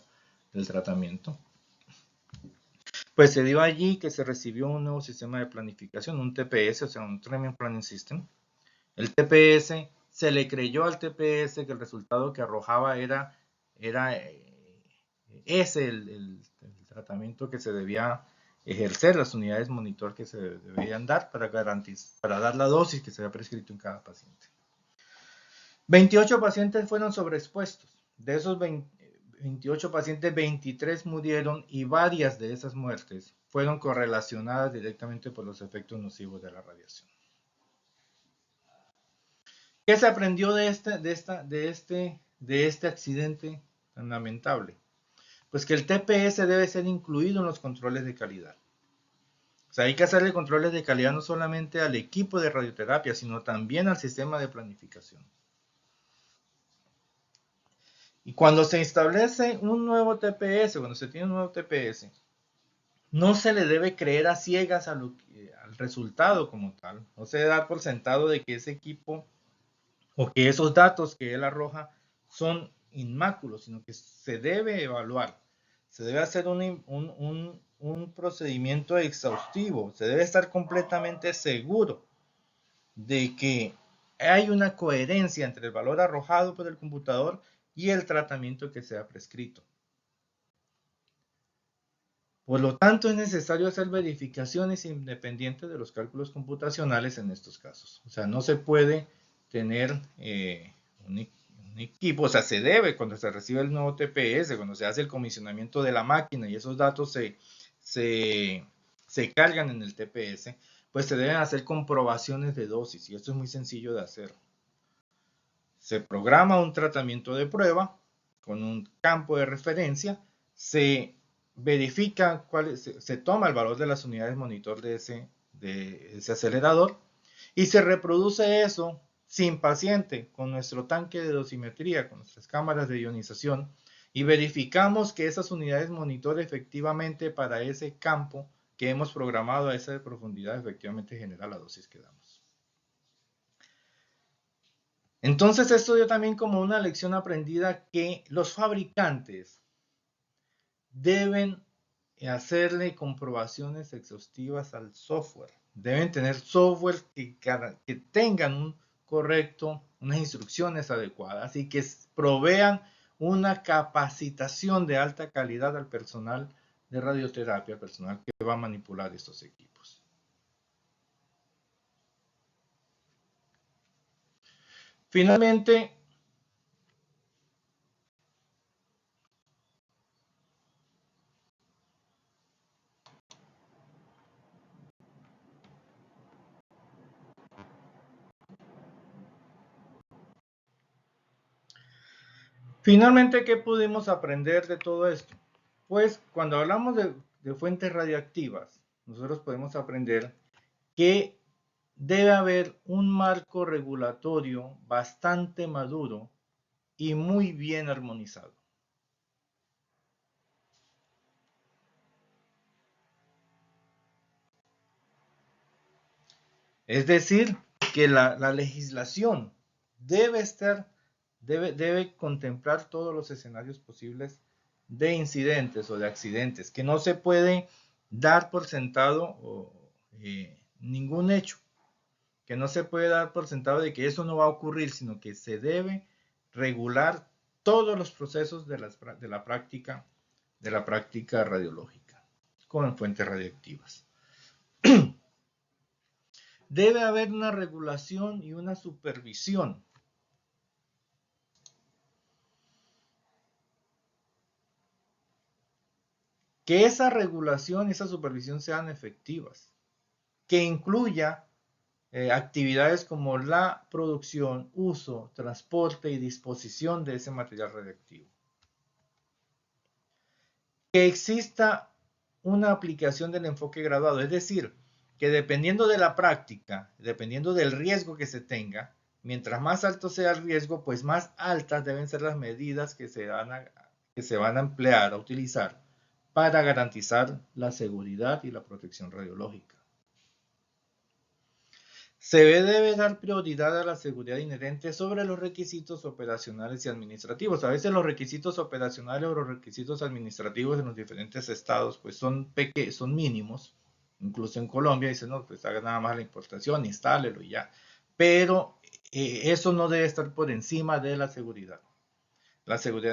tratamiento. Pues se dio allí que se recibió un nuevo sistema de planificación, un TPS, o sea, un Treatment Planning System. El TPS, se le creyó al TPS que el resultado que arrojaba era ese el tratamiento que se debía ejercer, las unidades monitor que se debían dar para dar la dosis que se había prescrito en cada paciente. 28 pacientes fueron sobreexpuestos. De esos 28 pacientes, 23 murieron y varias de esas muertes fueron correlacionadas directamente por los efectos nocivos de la radiación. ¿Qué se aprendió de este accidente tan lamentable? Pues que el TPS debe ser incluido en los controles de calidad. O sea, hay que hacerle controles de calidad no solamente al equipo de radioterapia, sino también al sistema de planificación. Y cuando se establece un nuevo TPS, cuando se tiene un nuevo TPS, no se le debe creer a ciegas al resultado como tal. No se debe dar por sentado de que ese equipo o que esos datos que él arroja son inmáculos, sino que se debe evaluar. Se debe hacer un procedimiento exhaustivo. Se debe estar completamente seguro de que hay una coherencia entre el valor arrojado por el computador y el tratamiento que se ha prescrito. Por lo tanto, es necesario hacer verificaciones independientes de los cálculos computacionales en estos casos. O sea, no se puede tener un equipo, o sea, se debe cuando se recibe el nuevo TPS, cuando se hace el comisionamiento de la máquina y esos datos se cargan en el TPS, pues se deben hacer comprobaciones de dosis y esto es muy sencillo de hacer. Se programa un tratamiento de prueba con un campo de referencia, se verifica se toma el valor de las unidades monitor de ese acelerador y se reproduce eso sin paciente con nuestro tanque de dosimetría, con nuestras cámaras de ionización y verificamos que esas unidades monitor efectivamente para ese campo que hemos programado a esa profundidad efectivamente genera la dosis que damos. Entonces esto dio también como una lección aprendida que los fabricantes deben hacerle comprobaciones exhaustivas al software. Deben tener software que tengan unas instrucciones adecuadas y que provean una capacitación de alta calidad al personal de radioterapia, al personal que va a manipular estos equipos. Finalmente, ¿qué pudimos aprender de todo esto? Pues cuando hablamos de fuentes radioactivas, nosotros podemos aprender que debe haber un marco regulatorio bastante maduro y muy bien armonizado. Es decir, que la legislación debe contemplar todos los escenarios posibles de incidentes o de accidentes, que no se puede dar por sentado ningún hecho, que no se puede dar por sentado de que eso no va a ocurrir, sino que se debe regular todos los procesos de la práctica radiológica con fuentes radioactivas. Debe haber una regulación y una supervisión que esa regulación y esa supervisión sean efectivas, que incluya actividades como la producción, uso, transporte y disposición de ese material radiactivo. Que exista una aplicación del enfoque graduado, es decir, que dependiendo de la práctica, dependiendo del riesgo que se tenga, mientras más alto sea el riesgo, pues más altas deben ser las medidas que se van a emplear, a utilizar, para garantizar la seguridad y la protección radiológica. Se debe dar prioridad a la seguridad inherente sobre los requisitos operacionales y administrativos. A veces los requisitos operacionales o los requisitos administrativos en los diferentes estados pues son mínimos. Incluso en Colombia dicen, no, pues haga nada más la importación, instálelo y ya. Pero eso no debe estar por encima de la seguridad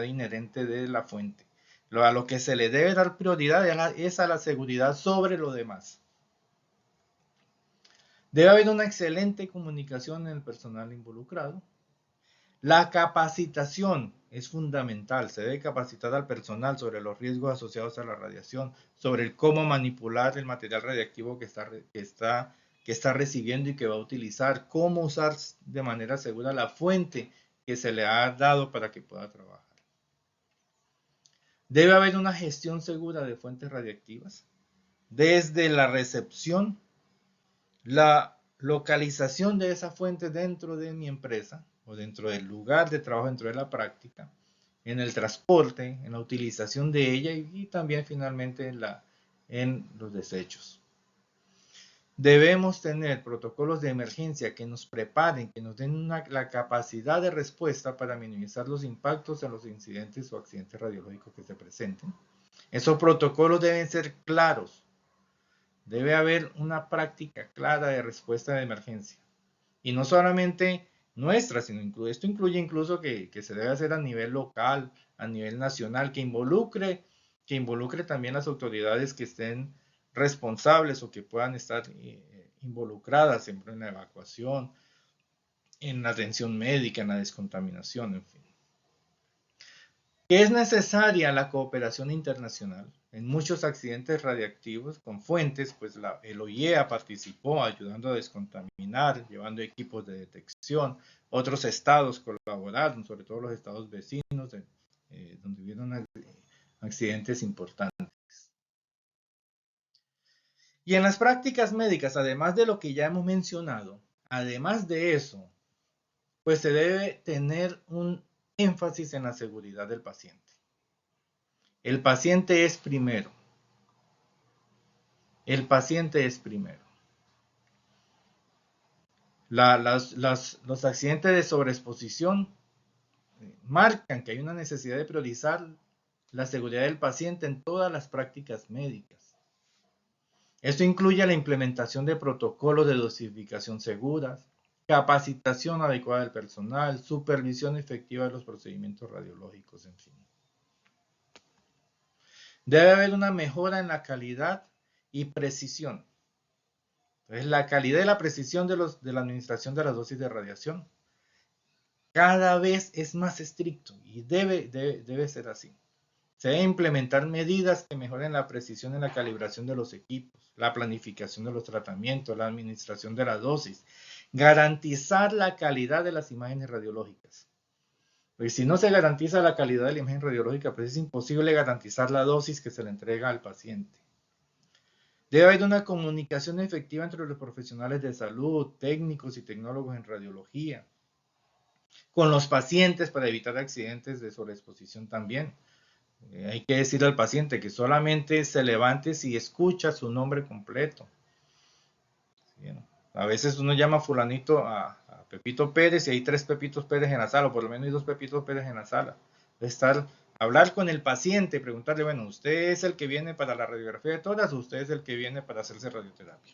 inherente de la fuente. A lo que se le debe dar prioridad es a la seguridad sobre lo demás. Debe haber una excelente comunicación en el personal involucrado. La capacitación es fundamental. Se debe capacitar al personal sobre los riesgos asociados a la radiación, sobre el cómo manipular el material radiactivo que está recibiendo y que va a utilizar, cómo usar de manera segura la fuente que se le ha dado para que pueda trabajar. Debe haber una gestión segura de fuentes radiactivas, desde la recepción, la localización de esa fuente dentro de mi empresa o dentro del lugar de trabajo, dentro de la práctica, en el transporte, en la utilización de ella y también finalmente en los desechos. Debemos tener protocolos de emergencia que nos preparen, que nos den la capacidad de respuesta para minimizar los impactos en los incidentes o accidentes radiológicos que se presenten. Esos protocolos deben ser claros. Debe haber una práctica clara de respuesta de emergencia. Y no solamente nuestra, sino esto incluye incluso que se debe hacer a nivel local, a nivel nacional, que involucre también las autoridades que estén responsables o que puedan estar involucradas siempre en la evacuación, en la atención médica, en la descontaminación, en fin. Que es necesaria la cooperación internacional. En muchos accidentes radiactivos con fuentes, pues el OIEA participó ayudando a descontaminar, llevando equipos de detección. Otros estados colaboraron, sobre todo los estados vecinos, donde hubieron accidentes importantes. Y en las prácticas médicas, además de lo que ya hemos mencionado, además de eso, pues se debe tener un énfasis en la seguridad del paciente. El paciente es primero. El paciente es primero. Los accidentes de sobreexposición marcan que hay una necesidad de priorizar la seguridad del paciente en todas las prácticas médicas. Esto incluye la implementación de protocolos de dosificación seguras, capacitación adecuada del personal, supervisión efectiva de los procedimientos radiológicos, en fin. Debe haber una mejora en la calidad y precisión. Entonces, la calidad y la precisión de la administración de las dosis de radiación cada vez es más estricto y debe ser así. Se debe implementar medidas que mejoren la precisión en la calibración de los equipos, la planificación de los tratamientos, la administración de la dosis, garantizar la calidad de las imágenes radiológicas. Pues si no se garantiza la calidad de la imagen radiológica, pues es imposible garantizar la dosis que se le entrega al paciente. Debe haber una comunicación efectiva entre los profesionales de salud, técnicos y tecnólogos en radiología, con los pacientes para evitar accidentes de sobreexposición también. Hay que decir al paciente que solamente se levante si escucha su nombre completo. Bien. A veces uno llama a fulanito a Pepito Pérez y hay 3 Pepitos Pérez en la sala, o por lo menos hay 2 Pepitos Pérez en la sala. Hablar con el paciente, preguntarle, bueno, ¿usted es el que viene para la radiografía de toras o usted es el que viene para hacerse radioterapia?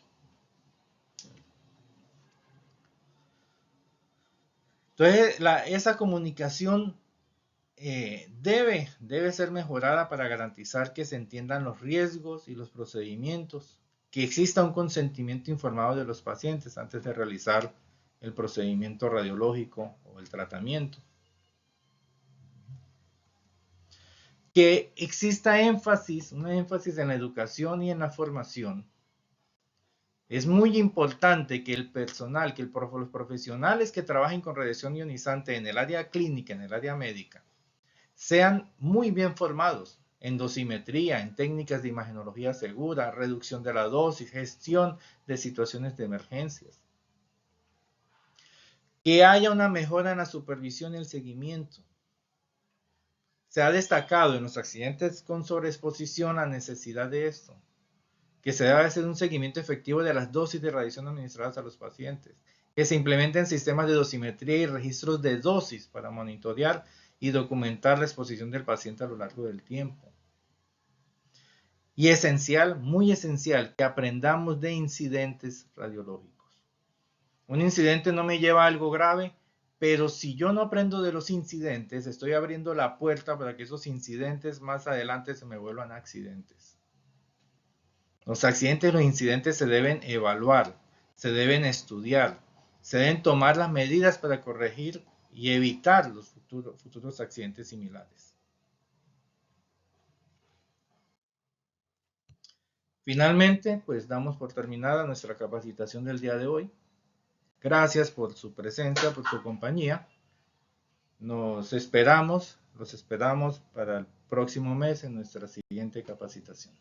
Entonces, esa comunicación debe ser mejorada para garantizar que se entiendan los riesgos y los procedimientos, que exista un consentimiento informado de los pacientes antes de realizar el procedimiento radiológico o el tratamiento. que exista énfasis, un énfasis en la educación y en la formación. Es muy importante que el personal, los profesionales que trabajen con radiación ionizante en el área clínica, en el área médica, sean muy bien formados en dosimetría, en técnicas de imagenología segura, reducción de la dosis, gestión de situaciones de emergencias. Que haya una mejora en la supervisión y el seguimiento. Se ha destacado en los accidentes con sobreexposición la necesidad de esto, que se debe hacer un seguimiento efectivo de las dosis de radiación administradas a los pacientes, que se implementen sistemas de dosimetría y registros de dosis para monitorear y documentar la exposición del paciente a lo largo del tiempo. Y esencial, muy esencial, que aprendamos de incidentes radiológicos. Un incidente no me lleva a algo grave, pero si yo no aprendo de los incidentes, estoy abriendo la puerta para que esos incidentes más adelante se me vuelvan accidentes. Los accidentes y los incidentes se deben evaluar, se deben estudiar, se deben tomar las medidas para corregir y evitar los futuros accidentes similares. Finalmente, pues damos por terminada nuestra capacitación del día de hoy. Gracias por su presencia, por su compañía. Los esperamos para el próximo mes en nuestra siguiente capacitación.